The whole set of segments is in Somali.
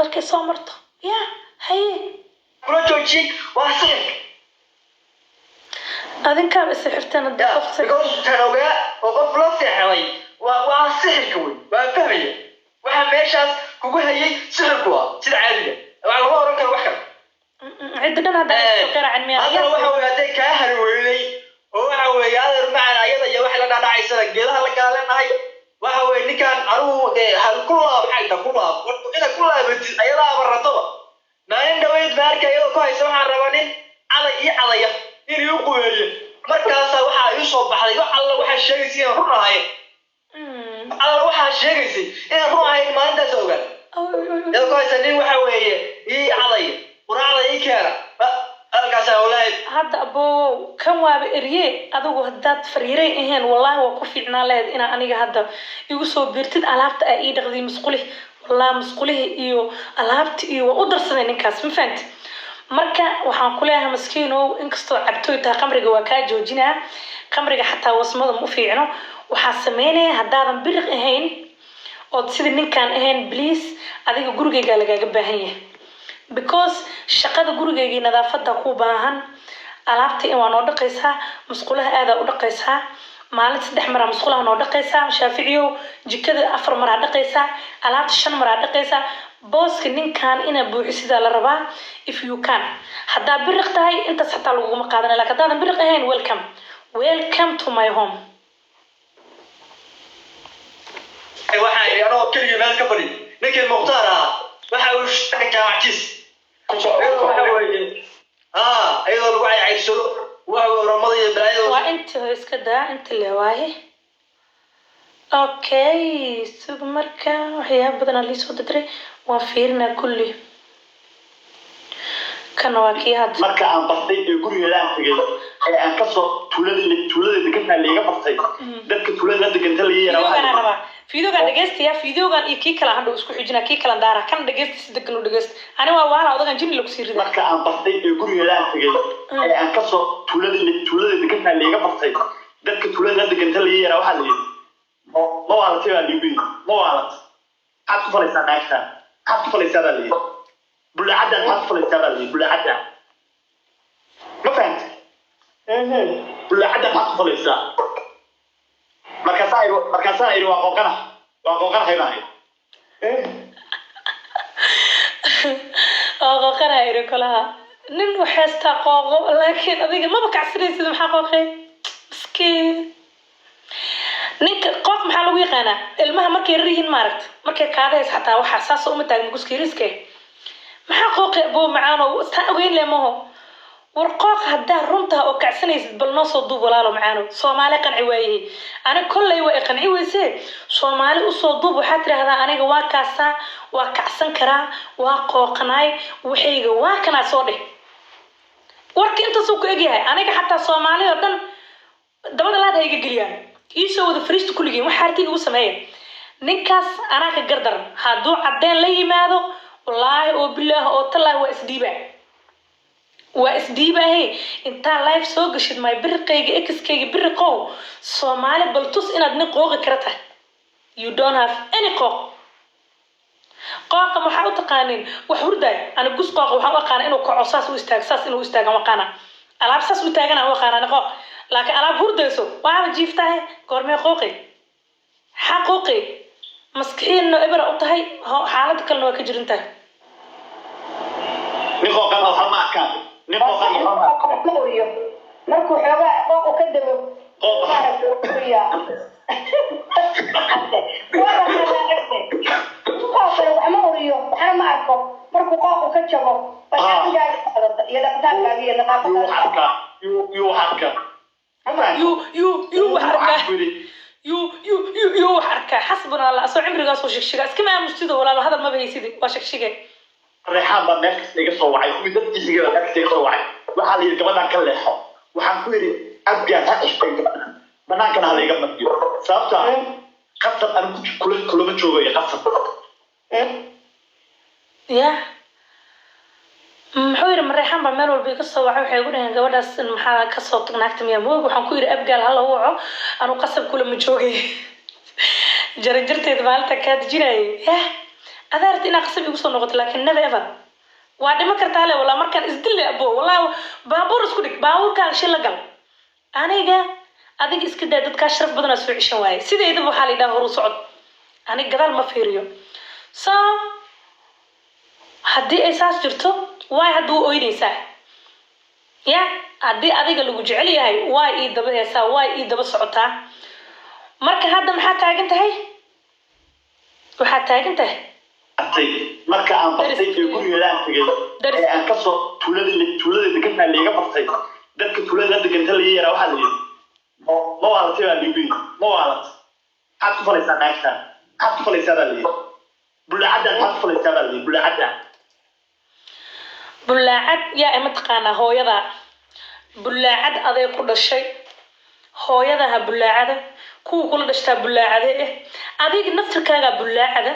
markay soo marto ya haye kula joojiyey waa sixir adinkaa is xirteen because tanoga oo qof la seexday waa sixirka wey waa fahmaya waxa meeshaas kugu hayay sixirku waa sida caadiga waa lagu oran karo wax kale cid dhan hadda soo qaracin miyaa waxa weeye haday ka harweeyay oo waxa weeye adeer macaan ayada iyo wax la dhacaysa geedaha la gaalanahay waxa weeye ninkan aruhu hal kulaab xayda kulaab ina kulaabtid ayada abaratoba naan dhaweyd baarka ayada ku hayso waxaan rabanin cadaya inuu qoyeeyo markaas waxa ay soo baxday wax alla waxa sheegaysiin runahay alla waxa sheegaysay in runahay maalintaas ogaan ee ku haysan nin waxa weeye ii caday quraacda ii keena halkaas awlaad hadda abo kan waaba eriye adigu hadaad fariiray ahayn wallahi waa ku fiicnaa leed ina aniga hadda igu soo biirtid alaabta ay dhaqdi masquli wallahi masquli iyo alaabta iyo u darsanay ninkaas ma fahanti marka waxaan ku leeyahay maskiino inkastoo cabtooy taa qamriga waa ka joojinaa qamriga xataa wasmada ma fiicno waxa sameynay hadaadan biriq ahayn oo sida ninkan ahayn please adiga gurigeyga lagaaga baahan yahay because shaqada gurigeyga nadaafada ku baahan alaabta in waa noo dhaqaysaa musqulaha aad u dhaqaysaa maalin 3 mar musqulaha noo dhaqaysaa shaaficiyo jikada 4 mar dhaqaysaa alaabta 5 mar dhaqaysaa booska ninkan ina buuxisida la rabaa if you can hadaa biriq tahay inta saxta lagu ma qaadan laakiin hadaan biriq ahayn welcome to my home waxa ay anoo kaliya meel ka fadhi ninkii muqtaar ah waxa uu shaqo jaamacadis ayadoo lagu cayayso waxa ramada iyo balaayada waa inta iska daa inta leewahay okay sug marka waxyaabo badan la soo dadray waa fiirna kulli kana waa kii had marka aan bartay guriga la tagay ee aan ka soo tuulada ka taaliga bartay dadka tuulada degan taliyay rabaa fiidoogan dhageystiya fiidoogan iyo kii kala hadhow isku xijina kii kala daara kan dhageysti si degan u dhageyst ani waa waana odagan jin lagu sii riday marka aan bartay guriga la tagay ee aan ka soo tuulada ka taaliga bartay dadka tuulada degan taliyay waxa la yiri ma wala tiba libi ma wala aad ku falaysaa naagta aad ku falaysaa la yiri bulacada aad ku falaysaa la yiri bulacada ma fahant bulacada aad ku falaysaa marka saayir waa qoqana haynaay qoqana hayro kalaha nin waxaasta qoqo laakiin adiga ma bakacsanaysid maxaa qoqay miskiin ninka qof maxaa lagu yaqaanaa ilmaha markay rihiin maaragta markay kaadays xataa waxa saas uma taagin guskiiriske maxaa qoqay boo macaano taa ogeyn leemaho warqooq hadaa runta oo kacsanaysid bal noo soo duub walaalo macaano Soomaali qanci waayay ana kullay way qanci weysay Soomaali u soo duub waxa tiraahdaa aniga waa kaasa waa kacsan karaa waa qooqnay waxayga waa kana soo dhig warka inta soo ku egyahay aniga xataa Soomaali oo dhan dabada laad hayga galiyaan iisoo wada fariisto kulligeen waxa artiin ugu sameeyay ninkaas ana ka gardaran haduu cadeen la yimaado wallahi oo bilaahi oo talaa waa isdiibahay inta live soo gashid my birqayga xkayga birqow Soomaali baltus inaad nin qooqi karta you don't have any qooq waxa u taqaanin wax hurday ana gus qooq waxa u aqaan inuu kaco saas u istaago saas inuu istaago ma qana alaab saas u taagana u aqaan qooq laakiin alaab hurdayso waa jiiftahay goormee qooqi xaqooqi maskiin ibra u tahay xaalad kale waa ka jirinta ni qooqan waxa ma arkaan ni qooqan markuu xoogaa qooq ka dabo يو حركة حسبنا الله أصلا عمري قاصو شكشكة اسكما مستيدو ولا هذا ما بيسيدي وشكشكة ريحان بنفس اللي قصوا وعي ويدك يسيجي بنفس اللي قصوا وعي وحال يركبنا كله وحن كوري أبيع هاشتاج بناك أنا هذا يقبل فيه سبتها قصة أنا كل ما تشوفه يقصة يا محور مريحان بعمل والبيقصة وعي يقولون جوادس محا كصوت نكتم يا موج وحن كوري أبقى هلا وعو أنا قصب كل ما تشوفه جرجرت إذا مالتك كاد جراي أدارت إن أقسم يقصون نقط لكن never ever وعندي ما كرت عليه ولا مركان إزدل أبوه والله بابور اسكتك بابور كان شيء لقل أنا جا أديك إسكت داد كاشرف بدنا سوي عشان واي سيدا يدبو حالي ده هو صعد أنا قدال ما فيريو haddii ay saas jirto way haduu ooynaysaa ya haddii adiga lagu jecel yahay way ii daba heesaa way ii daba socotaa marka hadda maxaa taagan tahay waxaa taagan tahay marka aan bartay guriga aan tagay aan ka soo tuulada ka taaliga bartay dadka tuulada deganta la yeeraa waxa la yiri ma waalatay baa liibi ma waalat aad ku falaysaa naagta aad ku falaysaa baa liibi bulacada aad ku falaysaa baa liibi bulacada bulaacad yaa ima taqaanaa hooyada bulaacad aday ku dhashay hooyadaha bulaacada kuwa kula dhashtaa bulaacade adiga naftirkaaga bulaacada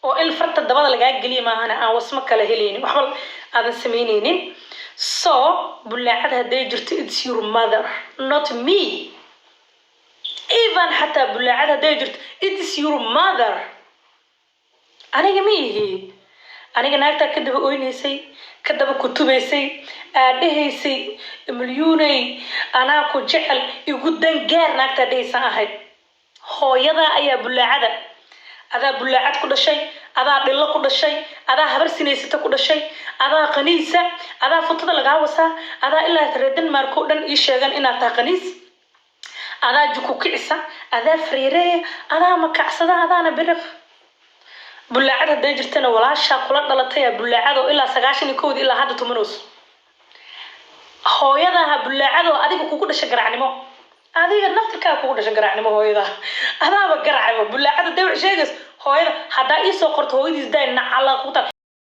oo il farta dabada lagaa geliyo maahana aan wasma kala helaynin waxba aadan samaynaynin so bulaacad haday jirto it's your mother not me even حتى bulaacad haday jirto it's your mother aniga mihi aniga naagta kadaba ooynaysay kadaba kutubaysay aadhaysay milyuunay anaa ku jecel igu dangaar naagta dhaysan ahayd hooyada ayaa bulaacada adaa bulaacad ku dhashay adaa dhillo ku dhashay adaa habar sinaysata ku dhashay adaa qaniisa adaa futada lagaa wasaa adaa ilaa reedan marko dhan ii sheegan inaad tahay qaniis adaa juku kicisa adaa fariireey adaa makacsada adaana biriq bulaacad haday jirtana walaasha kula dhalatay bulaacad oo ilaa 91 ilaa hadda tumanos hooyadaha bulaacad oo adiga kugu dhashay garacnimo adiga naftirka kugu dhashay garacnimo hooyada adaaba garacnimo bulaacad haday wax sheegays hooyada hadaa ii soo qorto hooyadiis day nacala ku